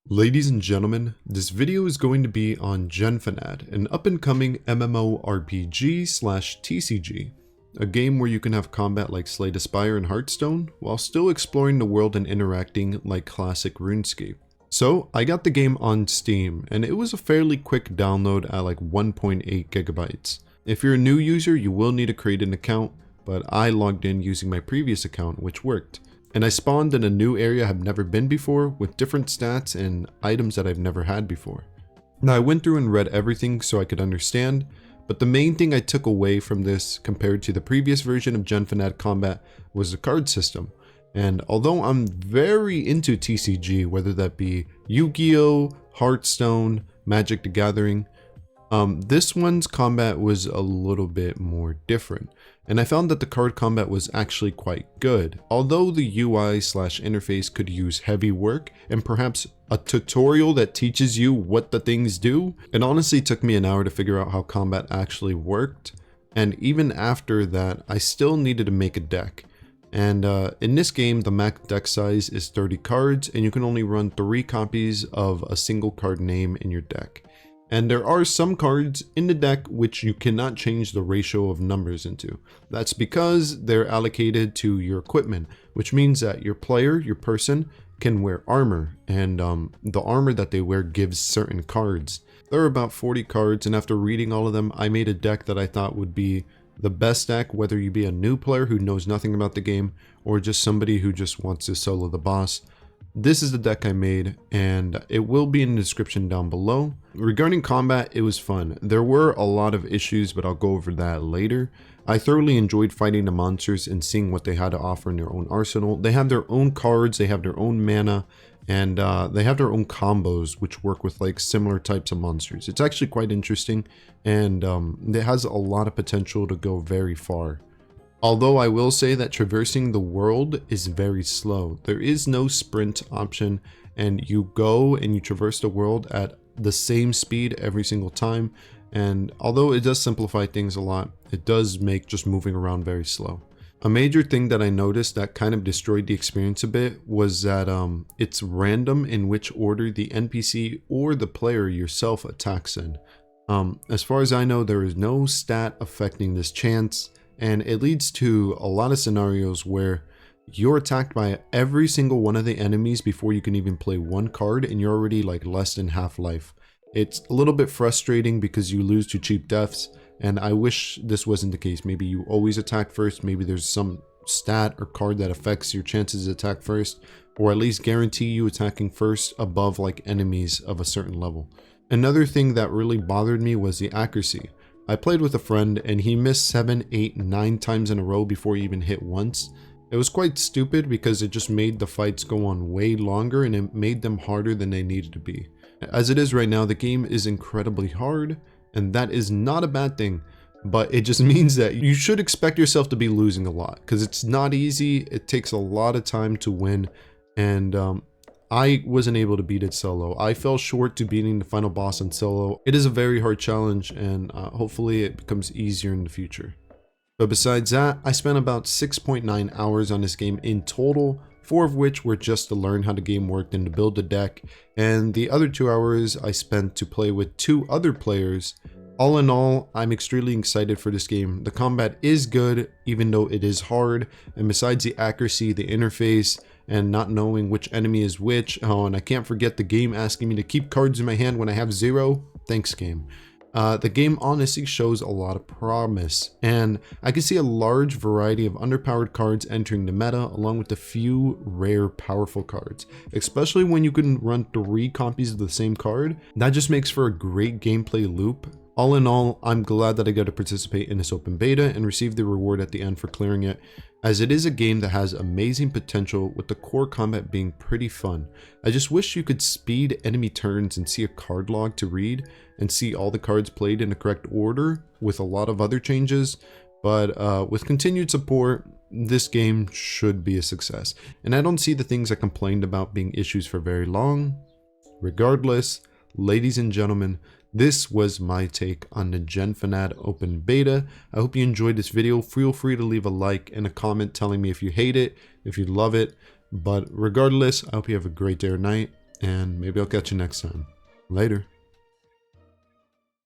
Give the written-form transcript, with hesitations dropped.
Ladies and gentlemen, this video is going to be on Genfanad, an up-and-coming MMORPG/TCG, a game where you can have combat like Slay the Spire and Hearthstone, while still exploring the world and interacting like classic RuneScape. So, I got the game on Steam, and it was a fairly quick download at like 1.8 gigabytes. If you're a new user, you will need to create an account, but I logged in using my previous account, which worked. And I spawned in a new area I've never been before with different stats and items that I've never had before. Now I went through and read everything so I could understand, but the main thing I took away from this compared to the previous version of Genfanad combat was the card system. And although I'm very into TCG, whether that be Yu-Gi-Oh, Hearthstone, Magic the Gathering, this one's combat was a little bit more different, and I found that the card combat was actually quite good. Although the UI/interface could use heavy work and perhaps a tutorial that teaches you what the things do, it honestly took me an hour to figure out how combat actually worked, and even after that I still needed to make a deck. And in this game, the max deck size is 30 cards, and you can only run 3 copies of a single card name in your deck. And there are some cards in the deck which you cannot change the ratio of numbers into. That's because they're allocated to your equipment, which means that your player, your person, can wear armor, and the armor that they wear gives certain cards. There are about 40 cards, and after reading all of them, I made a deck that I thought would be the best deck, whether you be a new player who knows nothing about the game, or just somebody who just wants to solo the boss. This is the deck I made, and it will be in the description down below. Regarding combat, it was fun. There were a lot of issues, but I'll go over that later. I thoroughly enjoyed fighting the monsters and seeing what they had to offer in their own arsenal. They have their own cards, they have their own mana, and they have their own combos which work with like similar types of monsters. It's actually quite interesting, and it has a lot of potential to go very far. Although I will say that traversing the world is very slow. There is no sprint option, and you go and you traverse the world at the same speed every single time. And although it does simplify things a lot, it does make just moving around very slow. A major thing that I noticed that kind of destroyed the experience a bit was that it's random in which order the NPC or the player yourself attacks in. As far as I know, there is no stat affecting this chance. And it leads to a lot of scenarios where you're attacked by every single one of the enemies before you can even play one card, and you're already like less than half life. It's a little bit frustrating because you lose to cheap deaths, and I wish this wasn't the case. Maybe you always attack first, maybe there's some stat or card that affects your chances to attack first, or at least guarantee you attacking first above like enemies of a certain level. Another thing that really bothered me was the accuracy. I played with a friend and he missed 7, 8, 9 times in a row before he even hit once. It was quite stupid because it just made the fights go on way longer, and it made them harder than they needed to be. As it is right now, the game is incredibly hard, and that is not a bad thing, but it just means that you should expect yourself to be losing a lot because it's not easy. It takes a lot of time to win, and I wasn't able to beat it solo. I fell short to beating the final boss in solo. It is a very hard challenge, and hopefully it becomes easier in the future. But besides that, I spent about 6.9 hours on this game in total, 4 of which were just to learn how the game worked and to build the deck, and the other 2 hours I spent to play with 2 other players. All in all, I'm extremely excited for this game. The combat is good, even though it is hard, and besides the accuracy, the interface, and not knowing which enemy is which, and I can't forget the game asking me to keep cards in my hand when I have 0. Thanks, game. The game honestly shows a lot of promise, and I can see a large variety of underpowered cards entering the meta, along with a few rare powerful cards. Especially when you can run 3 copies of the same card, that just makes for a great gameplay loop. All in all, I'm glad that I got to participate in this open beta and receive the reward at the end for clearing it, as it is a game that has amazing potential with the core combat being pretty fun. I just wish you could speed enemy turns and see a card log to read and see all the cards played in the correct order with a lot of other changes, but with continued support, this game should be a success. And I don't see the things I complained about being issues for very long. Regardless, ladies and gentlemen, this was my take on the Genfanad open beta. I hope you enjoyed this video. Feel free to leave a like and a comment telling me if you hate it, if you love it. But regardless, I hope you have a great day or night, and maybe I'll catch you next time. Later.